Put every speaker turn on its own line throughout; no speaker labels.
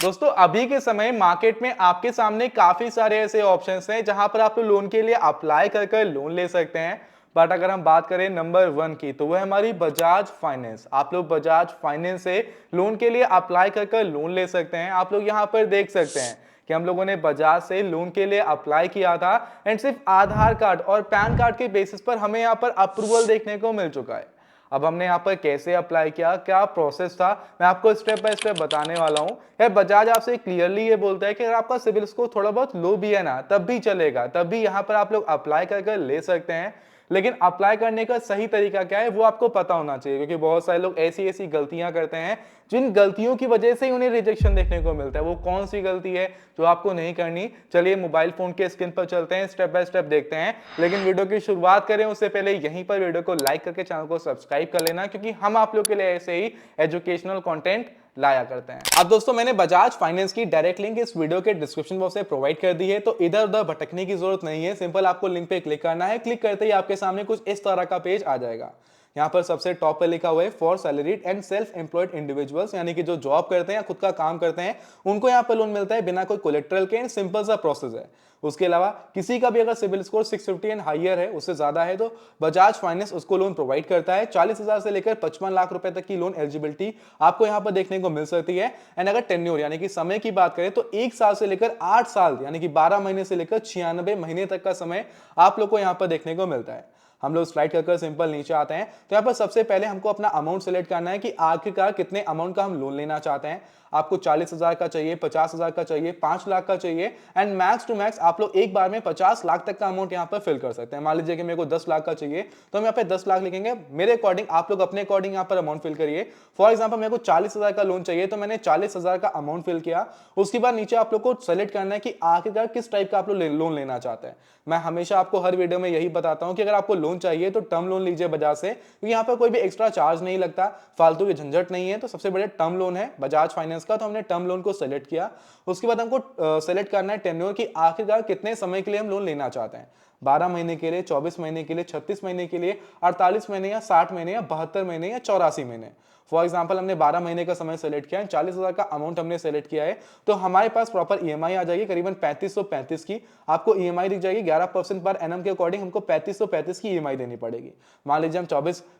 दोस्तों अभी के समय मार्केट में आपके सामने काफी सारे ऐसे ऑप्शंस हैं जहां पर आप लोन के लिए अप्लाई कर लोन ले सकते हैं। बट अगर हम बात करें नंबर 1 की तो वह हमारी बजाज फाइनेंस। आप लोग बजाज फाइनेंस से लोन के लिए अप्लाई कर लोन ले सकते हैं। आप लोग यहां पर देख सकते हैं कि हम लोगों ने बजाज से लोन के लिए अप्लाई किया था एंड सिर्फ आधार कार्ड और पैन कार्ड के बेसिस पर हमें यहाँ पर अप्रूवल देखने को मिल चुका है। अब हमने यहाँ पर कैसे अप्लाई किया, क्या प्रोसेस था, मैं आपको स्टेप बाय स्टेप बताने वाला हूँ। यार बजाज आपसे क्लियरली ये बोलता है कि अगर आपका सिविल स्कोर थोड़ा बहुत लो भी है ना तब भी चलेगा, तब भी यहाँ पर आप लोग अप्लाई कर ले सकते हैं। लेकिन अप्लाई करने का सही तरीका क्या है वो आपको पता होना चाहिए, क्योंकि बहुत सारे लोग ऐसी ऐसी गलतियां करते हैं जिन गलतियों की वजह से ही उन्हें रिजेक्शन देखने को मिलता है। वो कौन सी गलती है जो आपको नहीं करनी, चलिए मोबाइल फोन के स्क्रीन पर चलते हैं, स्टेप बाय स्टेप देखते हैं। लेकिन वीडियो की शुरुआत करें उससे पहले यहीं पर वीडियो को लाइक करके चैनल को सब्सक्राइब कर लेना, क्योंकि हम आप लोग के लिए ऐसे ही एजुकेशनल कंटेंट लाया करते हैं। अब दोस्तों मैंने बजाज फाइनेंस की डायरेक्ट लिंक इस वीडियो के डिस्क्रिप्शन बॉक्स में प्रोवाइड कर दी है, तो इधर उधर भटकने की जरूरत नहीं है। सिंपल आपको लिंक पे क्लिक करना है, क्लिक करते ही आपके सामने कुछ इस तरह का पेज आ जाएगा। यहाँ पर सबसे टॉप पे लिखा हुआ है for salaried and self employed individuals, यानी कि जो जॉब करते हैं या खुद का काम करते हैं उनको यहाँ पर लोन मिलता है बिना कोई कोलेट्रल के। एंड सिंपल सा प्रोसेस है। उसके अलावा किसी का भी अगर सिविल स्कोर 650 एंड हाइयर है, उससे ज्यादा है, तो बजाज फाइनेंस उसको लोन प्रोवाइड करता है। 40,000 से लेकर 55 लाख रुपए तक की लोन एलिजिबिलिटी आपको यहाँ पर देखने को मिल सकती है। एंड अगर टेन्योर यानी कि समय की बात करें तो 1 साल से लेकर 8 साल यानी कि 12 महीने से लेकर 96 महीने तक का समय आप लोग को यहाँ पर देखने को मिलता है। हम लोग स्लाइड कर सिंपल नीचे आते हैं, तो यहाँ पर सबसे पहले हमको अपना अमाउंट सेलेक्ट करना है कि आखिरकार कितने अमाउंट का हम लोन लेना चाहते हैं। आपको 40,000 का चाहिए, 50,000 का चाहिए, 5 लाख का चाहिए, एंड मैक्स टू मैक्स आप लोग एक बार में 50 लाख तक का अमाउंट यहाँ पर फिल कर सकते हैं। मान लीजिए कि मेरे को 10 लाख का चाहिए तो हम यहाँ पे 10 लाख लिखेंगे। मेरे अकॉर्डिंग आप लोग अपने अकॉर्डिंग यहाँ पर अमाउंट फिल करिए। फॉर एग्जाम्पल मेरे को 40,000 का लोन चाहिए तो मैंने 40,000 का अमाउंट फिल किया। उसके बाद नीचे आप लोग को सेलेक्ट करना है कि आखिरकार किस टाइप का आप लोग लोन लेना चाहते हैं। मैं हमेशा आपको हर वीडियो में यही बताता हूं कि अगर आपको लोन चाहिए तो टर्म लोन लीजिए बजाज से, क्योंकि यहाँ पर कोई भी एक्स्ट्रा चार्ज नहीं लगता, फालतू की झंझट नहीं है। तो सबसे बड़े टर्म लोन है बजाज फाइनेंस का, तो हमने टर्म लोन को सेलेक्ट किया। उसके बाद हमको सेलेक्ट करना है टेन्योर की आखिरकार कितने समय के लिए हम लोन लेना चाहते हैं। 12 महीने के लिए, 24 महीने के लिए, 36 महीने के लिए, 48 महीने या 60 महीने या 72 महीने या 84 महीने। फॉर एग्जाम्पल हमने 12 महीने का समय सेलेक्ट किया है, 40,000 का अमाउंट हमने सेलेक्ट किया है, तो हमारे पास प्रॉपर ईएमआई आ जाएगी करीबन 3535 की। आपको ईएमआई दिख जाएगी 11% पर एनम के अकॉर्डिंग हमको 3535 की ईएमआई देनी पड़ेगी। मान लीजिए हम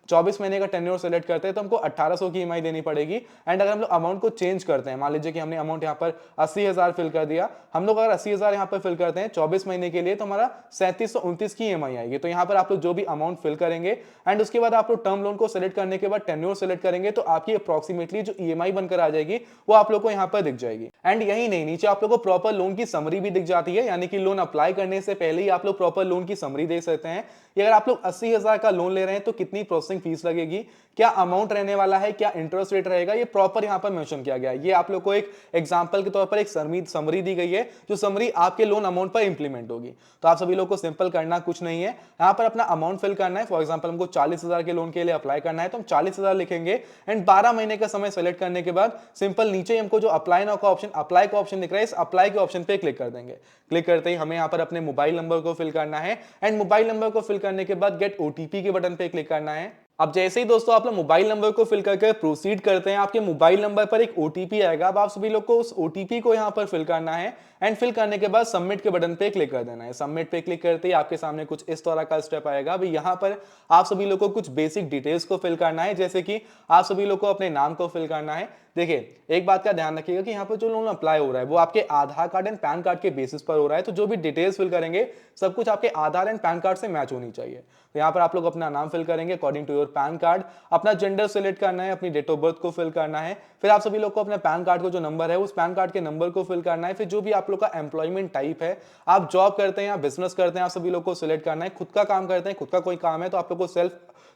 24 महीने का टेन्योर सेलेक्ट करते हैं तो हमको 1800 की ईएमआई देनी पड़ेगी। एंड अगर हम लोग अमाउंट को चेंज करते हैं, मान लीजिए कि हमने अमाउंट यहाँ पर 80,000 फिल कर दिया, हम लोग अगर 80,000 यहाँ पर फिल करते हैं 24 महीने के लिए तो हमारा 3729 की ईएमआई आएगी। तो यहाँ पर आप लोग जो भी अमाउंट फिल करेंगे एंड उसके बाद आप लोग टर्म लोन को सेलेक्ट करने के बाद टेन्योर सेलेक्ट करेंगे तो आपकी अप्रोक्सीमेटली जो ईएमआई बनकर आ जाएगी वो आप लोग को यहाँ पर दिख जाएगी। एंड यही नहीं, नीचे आप लोग को प्रॉपर लोन की समरी भी दिख जाती है, यानी कि लोन अप्लाई करने से पहले ही आप लोग प्रॉपर लोन की समरी देख सकते हैं। अगर आप लोग 80,000 का लोन ले रहे हैं तो कितनी प्रोसेसिंग फीस लगेगी, क्या अमाउंट रहने वाला है, क्या इंटरेस्ट रेट रहेगा, ये प्रॉपर यहाँ पर मेंशन किया गया है। ये आप लोग को एक एग्जांपल के तौर पर एक समरी दी गई है, जो समरी आपके लोन अमाउंट पर इंप्लीमेंट होगी। तो आप सभी लोग को सिंपल करना कुछ नहीं है, यहाँ पर अपना अमाउंट फिल करना है। फॉर एग्जाम्पल हमको 40,000 के लोन के लिए अप्लाई करना है तो हम 40,000 लिखेंगे एंड 12 महीने का समय सेलेक्ट करने के बाद सिंपल नीचे हमको जो अप्लाई नाउ का ऑप्शन, अप्लाई का ऑप्शन दिख रहा है, इस अप्लाई के ऑप्शन पे क्लिक कर देंगे। क्लिक करते ही हमें यहाँ पर अपने मोबाइल नंबर को फिल करना है एंड मोबाइल नंबर को फिल करने के बाद गेट ओटीपी के बटन पे क्लिक करना है। अब जैसे ही दोस्तों आप लोग मोबाइल नंबर को फिल करके प्रोसीड करते हैं, आपके मोबाइल नंबर पर एक ओटीपी आएगा। अब आप सभी लोग को उस ओटीपी को यहाँ पर फिल करना है एंड फिल करने के बाद सबमिट के बटन पे क्लिक कर देना है। सबमिट पे क्लिक करते ही आपके सामने कुछ इस तरह का स्टेप आएगा। अभी यहाँ पर आप सभी लोग को कुछ बेसिक डिटेल्स को फिल करना है, जैसे कि आप सभी लोग को अपने नाम को फिल करना है। देखिए एक बात का ध्यान रखिएगा कि यहाँ पर जो लोन अप्लाई हो रहा है वो आपके आधार कार्ड एंड पैन कार्ड के बेसिस पर हो रहा है, तो जो भी डिटेल्स फिल करेंगे सब कुछ आपके आधार एंड पैन कार्ड से मैच होनी चाहिए। तो यहाँ पर आप लोग अपना नाम फिल करेंगे according to your PAN card, अपना जेंडर सिलेक्ट करना है, अपनी डेट ऑफ बर्थ को फिल करना है, फिर आप सभी लोग को अपने पैन कार्ड को जो नंबर है उस पैन कार्ड के नंबर को फिल करना है, फिर जो भी आप लोग का एम्प्लॉयमेंट टाइप है, आप जॉब करते हैं या बिजनेस करते हैं, आप सभी लोग को सिलेक्ट करना है। खुद का काम करते हैं, खुद का कोई काम है तो आप लोग को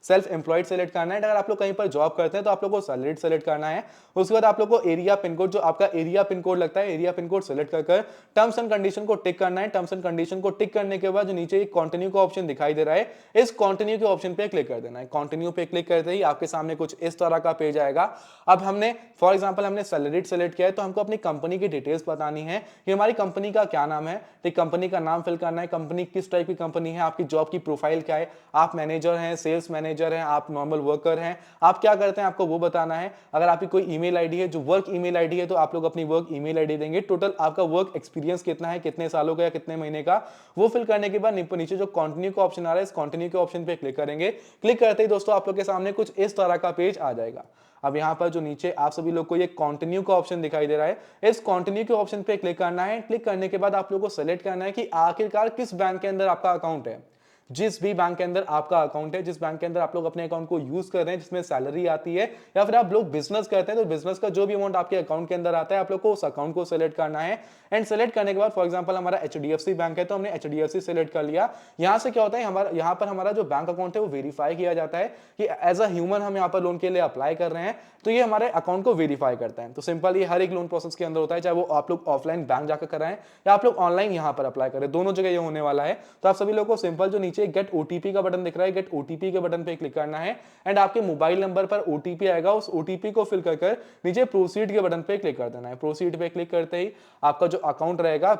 सेल्फ एम्प्लॉयड सेलेक्ट करना है। अगर आप लोग कहीं पर जॉब करते हैं तो आप लोग को सैलरीड सेलेक्ट करना है। उसके बाद आप लोग को एरिया पिन कोड, जो आपका एरिया पिन कोड लगता है, एरिया पिन कोड सेलेक्ट कर टर्म्स एंड कंडीशन को टिक करना है। टर्म्स एंड कंडीशन को टिक करने के बाद जो नीचे एक कंटिन्यू का ऑप्शन दिखाई दे रहा है, इस कंटिन्यू के ऑप्शन पे क्लिक कर देना है। कंटिन्यू पे क्लिक करते ही आपके सामने कुछ इस तरह का पेज आएगा। अब हमने फॉर एग्जांपल हमने सैलरीड सेलेक्ट किया है तो हमको अपनी कंपनी की डिटेल्स बतानी है कि हमारी कंपनी का क्या नाम है। तो कंपनी का नाम फिल करना है, कंपनी किस टाइप की कंपनी है, आपकी जॉब की प्रोफाइल क्या है, आप मैनेजर हैं, सेल्स मैनेजर हैं, आप नॉर्मल वर्कर हैं, आप क्या करते हैं आपको वो बताना है। अगर आपकी कोई ईमेल ईमेल आईडी है, जो वर्क ईमेल आईडी है तो आप लोग अपनी वर्क ईमेल आईडी देंगे। टोटल आपका वर्क एक्सपीरियंस कितना है, कितने सालों का या कितने महीने का, वो फिल करने के बाद नीचे जो कंटिन्यू का ऑप्शन आ रहा है, इस कंटिन्यू के ऑप्शन पे क्लिक करेंगे। क्लिक करते ही दोस्तों आप लोग के सामने कुछ इस तरह का पेज आ जाएगा। अब यहाँ पर जो नीचे आप सभी लोग को ये कंटिन्यू का ऑप्शन दिखाई दे रहा है, इस कंटिन्यू के ऑप्शन पे क्लिक करना है। क्लिक करने के बाद आप लोग को सेलेक्ट करना है कि आखिरकार किस बैंक के अंदर आपका अकाउंट है। जिस भी बैंक के अंदर आपका अकाउंट है, जिस बैंक के अंदर आप लोग अपने अकाउंट को यूज कर रहे हैं, जिसमें सैलरी आती है, या फिर आप लोग बिजनेस करते हैं तो बिजनेस का जो भी अमाउंट आपके अकाउंट के अंदर आता है, आप लोग को उस अकाउंट को सेलेक्ट करना है। एंड सेलेक्ट करने के बाद फॉर एग्जांपल हमारा एचडीएफसी बैंक है तो हमने एचडीएफसी सेलेक्ट कर लिया। यहां से क्या होता है, हमारा यहां पर हमारा जो बैंक अकाउंट है वो वेरीफाई किया जाता है कि एज अ ह्यूमन हम यहाँ पर लोन के लिए अप्लाई कर रहे हैं, तो ये हमारे अकाउंट को वेरीफाई करता है। तो सिंपल ये हर एक लोन प्रोसेस के अंदर होता है, चाहे वो आप लोग ऑफलाइन बैंक जाकर कराएं या आप लोग ऑनलाइन यहाँ पर अप्लाई करें, दोनों जगह ये होने वाला है। तो आप सभी लोग को सिंपल जो नीचे गेट ओटीपी का बटन दिख रहा है, गेट ओटीपी के बटन पे क्लिक करना है। एंड आपके मोबाइल नंबर पर ओटीपी आएगा, उस ओटीपी को फिल कर नीचे प्रोसीड के बटन पे क्लिक कर देना है। प्रोसीड पे क्लिक करते ही आपका जो अकाउंट रहेगा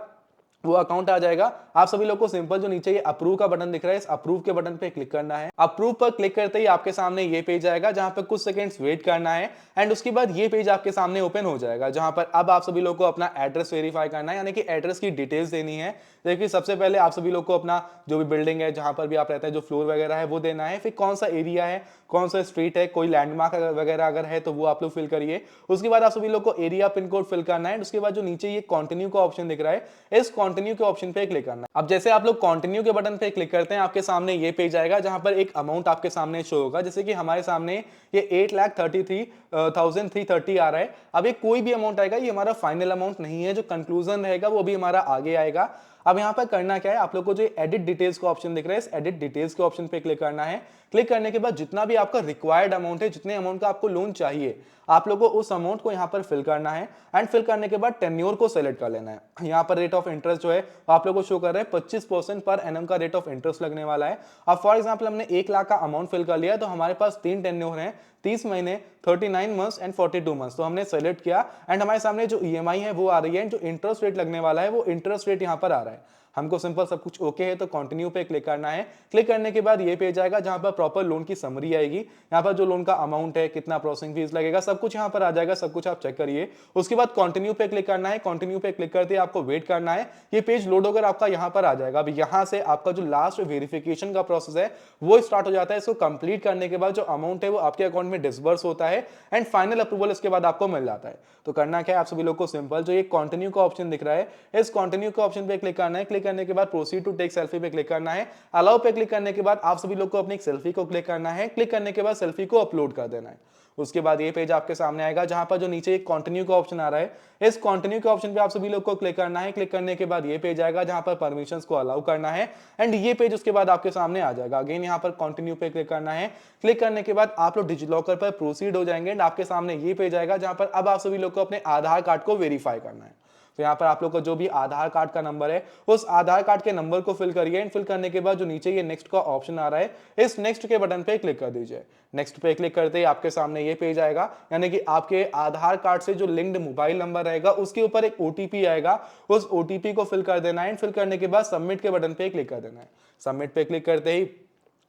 वो अकाउंट आ जाएगा। आप सभी लोग को सिंपल जो नीचे ये अप्रूव का बटन दिख रहा है, इस अप्रूव के बटन पे क्लिक करना है। अप्रूव पर क्लिक करते ही आपके सामने ये पेज आएगा जहां पर कुछ सेकंड्स वेट करना है। एंड उसके बाद ये पेज आपके सामने ओपन हो जाएगा, जहां पर अब आप सभी लोग को अपना एड्रेस वेरीफाई करना है, यानी कि एड्रेस की डिटेल्स देनी है। देखिए सबसे पहले आप सभी लोग को अपना जो भी बिल्डिंग है, जहां पर भी आप रहते हैं, जो फ्लोर वगैरह है वो देना है। फिर कौन सा एरिया है, कौन सा स्ट्रीट है, कोई लैंडमार्क वगैरह अगर है तो वो आप लोग फिल करिए। उसके बाद आप सभी लोग को एरिया पिन कोड फिल करना है। उसके बाद जो नीचे ये कंटिन्यू का ऑप्शन दिख रहा है, इस कंटिन्यू के ऑप्शन पे क्लिक करना है। अब जैसे आप लोग कंटिन्यू के बटन पे क्लिक करते हैं, आपके सामने ये पेज आएगा जहां पर एक अमाउंट आपके सामने शो होगा। जैसे कि हमारे सामने ये 8,33,330 आ रहा है। अब ये कोई भी अमाउंट आएगा, ये हमारा फाइनल अमाउंट नहीं है, जो कंक्लूजन रहेगा वो भी हमारा आगे आएगा। अब यहाँ पर करना क्या है, आप लोग को जो एडिट डिटेल्स का ऑप्शन दिख रहा है, इस एडिट डिटेल्स के ऑप्शन पे क्लिक करना है। क्लिक करने के बाद जितना भी आपका रिक्वायर्ड अमाउंट है, जितने अमाउंट का आपको लोन चाहिए, आप लोगों को उस अमाउंट को यहाँ पर फिल करना है। एंड फिल करने के बाद टेन्योर को सेलेक्ट कर लेना है। यहाँ पर रेट ऑफ इंटरेस्ट जो है आप लोग को शो कर रहा है 25% पर एनम का रेट ऑफ इंटरेस्ट लगने वाला है। अब फॉर एग्जांपल हमने 1 लाख का अमाउंट फिल कर लिया, तो हमारे पास 3 टेन्योर हैं, 30 महीने, 39 मंथ्स एंड 42 मंथ्स। तो हमने सेलेक्ट किया एंड हमारे सामने जो ईएमआई है वो आ रही है, जो इंटरेस्ट रेट लगने वाला है वो इंटरेस्ट रेट यहाँ पर आ रहा है। हमको सिंपल सब कुछ ओके है तो कंटिन्यू पे क्लिक करना है। क्लिक करने के बाद ये पेज आएगा जहां पर प्रॉपर लोन की समरी आएगी। यहाँ पर जो लोन का अमाउंट है, कितना प्रोसेसिंग फीस लगेगा, सब कुछ यहाँ पर आ जाएगा, सब कुछ आप चेक करिए। उसके बाद कंटिन्यू पे क्लिक करना है। कंटिन्यू पे क्लिक करते ही आपको वेट करना है, ये पेज लोड होकर आपका यहाँ पर आ जाएगा। अब यहाँ से आपका जो लास्ट वेरिफिकेशन का प्रोसेस है वो स्टार्ट हो जाता है। इसको कंप्लीट करने के बाद जो अमाउंट है वो आपके अकाउंट में डिसबर्स होता है एंड फाइनल अप्रूवल इसके बाद आपको मिल जाता है। तो करना क्या है, आप सभी लोग को सिंपल जो ये कंटिन्यू का ऑप्शन दिख रहा है, इस कंटिन्यू के ऑप्शन पे क्लिक करना है। क्लिक करने के बाद प्रोसीड टू टेक सेल्फी पे क्लिक करना है। अलाउ पे क्लिक करने के बाद आप सभी लोग को अपनी एक सेल्फी को क्लिक करना है। क्लिक करने के बाद सेल्फी को अपलोड कर देना है। उसके बाद ये पेज आपके सामने आएगा जहां पर जो नीचे एक कंटिन्यू का ऑप्शन आ रहा है, इस कंटिन्यू के ऑप्शन पे आप सभी लोग को क्लिक करना है। क्लिक करने के बाद ये पेज आएगा जहां पर परमिशंस को अलाउ करना है एंड ये पेज उसके बाद आपके सामने आ जाएगा। अगेन यहाँ पर कंटिन्यू पे क्लिक करना है। क्लिक करने के बाद आप लोग डिजिलॉकर पर प्रोसीड हो जाएंगे एंड आपके सामने ये पेज आएगा जहां पर अब आप सभी लोग को अपने आधार कार्ड को वेरीफाई करना है। तो यहाँ पर आप लोग का जो भी आधार कार्ड का नंबर है, उस आधार कार्ड के नंबर को फिल करिए एंड फिल करने के बाद जो नीचे ये नेक्स्ट का ऑप्शन आ रहा है, इस नेक्स्ट के बटन पे क्लिक कर दीजिए। नेक्स्ट पे क्लिक करते ही आपके सामने ये पेज आएगा, यानी कि आपके आधार कार्ड से जो लिंक्ड मोबाइल नंबर रहेगा उसके ऊपर एक ओटीपी आएगा, उस ओटीपी को फिल कर देना है एंड फिल करने के बाद सबमिट के बटन पे क्लिक कर देना है। सबमिट पे क्लिक करते ही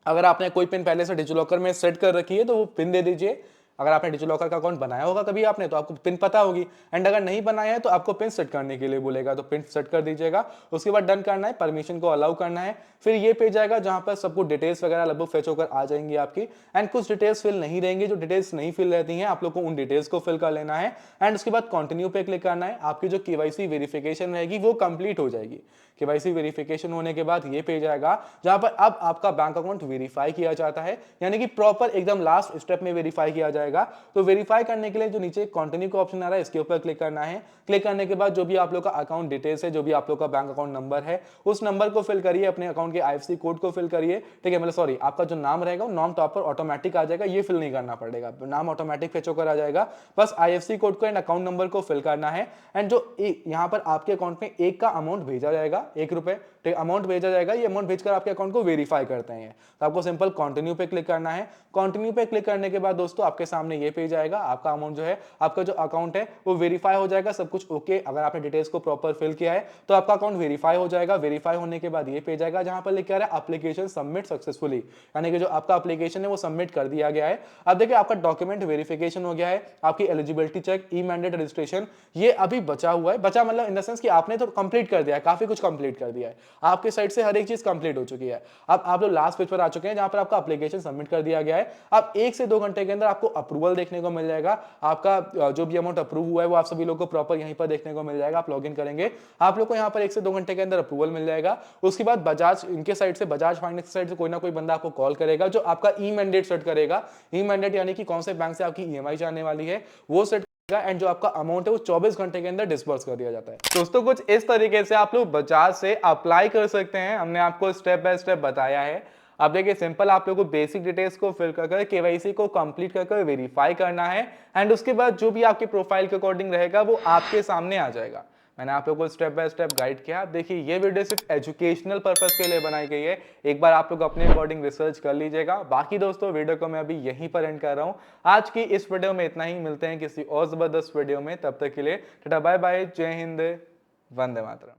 अगर आपने कोई पिन पहले से डिजिलॉकर में सेट कर रखी है तो वो पिन दे दीजिए। अगर आपने डिजिलॉकर का अकाउंट बनाया होगा कभी आपने, तो आपको पिन पता होगी। एंड अगर नहीं बनाया है तो आपको पिन सेट करने के लिए बोलेगा, तो पिन सेट कर दीजिएगा। उसके बाद डन करना है, परमिशन को अलाउ करना है। फिर ये पेज आएगा जहां पर सबको डिटेल्स वगैरह लगभग फेच होकर आ जाएंगी आपकी एंड कुछ डिटेल्स फिल नहीं रहेंगी। जो डिटेल्स नहीं फिल रहती हैं आप लोग को उन डिटेल्स को फिल कर लेना है एंड उसके बाद कंटिन्यू पे क्लिक करना है। आपकी जो केवाईसी वेरिफिकेशन रहेगी वो कंप्लीट हो जाएगी। केवाईसी वेरिफिकेशन होने के बाद ये पेज आएगा जहां पर अब आपका बैंक अकाउंट वेरीफाई किया जाता है, यानी कि प्रॉपर एकदम लास्ट स्टेप में वेरीफाई किया जाएगा। तो वेरीफाई करने के लिए जो नीचे कंटिन्यू का ऑप्शन आ रहा है इसके ऊपर क्लिक करना है। क्लिक करने के बाद जो भी आप लोग का अकाउंट डिटेल्स है, जो भी आप लोग का बैंक अकाउंट नंबर है, उस नंबर को फिल करिए, अपने अकाउंट के आईएफएससी कोड को फिल करिए। ठीक है, मतलब सॉरी, आपका जो नाम रहेगा वो नाम टॉप पर ऑटोमेटिक आ जाएगा, ये फिल नहीं करना पड़ेगा, नाम ऑटोमेटिक फेच होकर आ जाएगा। बस आईएफएससी कोड को एंड अकाउंट नंबर को फिल करना है एंड जो यहाँ पर आपके अकाउंट में एक का अमाउंट भेजा जाएगा, ₹1 अमाउंट भेजा जाएगा, ये अमाउंट भेजकर आपके अकाउंट को वेरीफाई करते हैं। तो आपको सिंपल कंटिन्यू पे क्लिक करना है। कंटिन्यू पे क्लिक करने के बाद दोस्तों आपके सामने ये पेज आएगा, आपका अमाउंट जो है, आपका जो अकाउंट है वो वेरीफाई हो जाएगा, सब कुछ ओके। अगर आपने डिटेल्स को प्रॉपर फिल किया है तो आपका अकाउंट वेरीफाई हो जाएगा। वेरीफाई होने के बाद ये पेज आएगा जहां पर लिखा है एप्लीकेशन सबमिट सक्सेसफुली, यानी कि जो आपका एप्लीकेशन है वो सबमिट कर दिया गया है। अब देखिए आपका डॉक्यूमेंट वेरिफिकेशन हो गया है, आपकी eligibility check, e mandate registration ये अभी बचा हुआ है। बचा मतलब इन द सेंस कि आपने तो कंप्लीट कर दिया है, काफी कुछ कंप्लीट कर दिया है, आपके साइड से हर एक चीज कंप्लीट हो चुकी है। अब आप लोग लास्ट पेज पर आ चुके हैं जहां पर आपका एप्लीकेशन सबमिट कर दिया गया है। अब 1 से 2 घंटे के अंदर आपको अप्रूवल देखने को मिल जाएगा। आपका जो भी अमाउंट अप्रूव हुआ है वो आप सभी लोग को प्रॉपर यहीं पर देखने को मिल जाएगा। आप लॉगिन करेंगे, आप लोग को यहाँ पर 1 से 2 घंटे के अंदर अप्रूवल मिल जाएगा। उसके बाद बजाज इनके साइड से, बजाज फाइनेंस साइड से कोई ना कोई बंदा आपको कॉल करेगा जो आपका ई मैंडेट सेट करेगा। ई मैंडेट यानी कि कौन से बैंक से आपकी ईएमआई जाने वाली है वो सेट एंड जो आपका अमाउंट है वो 24 घंटे के अंदर डिस्बर्स कर दिया जाता है। दोस्तों कुछ इस तरीके से आप लोग बजाज से अप्लाई कर सकते हैं, हमने आपको स्टेप बाय स्टेप बताया है। अब देखिए सिंपल आप लोगों को बेसिक डिटेल्स को फिल कर केवाईसी को कंप्लीट कर वेरीफाई करना है एंड उसके बाद जो भी आपके प्रोफाइल के अकॉर्डिंग रहेगा वो आपके सामने आ जाएगा। मैंने आप लोगों को स्टेप बाय स्टेप गाइड किया। आप देखिए ये वीडियो सिर्फ एजुकेशनल पर्पस के लिए बनाई गई है, एक बार आप लोग अपने अकॉर्डिंग रिसर्च कर लीजिएगा। बाकी दोस्तों वीडियो को मैं अभी यहीं पर एंड कर रहा हूं। आज की इस वीडियो में इतना ही, मिलते हैं किसी और जबरदस्त वीडियो में, तब तक के लिए टाटा बाय बाय, जय हिंद, वंदे मातरम।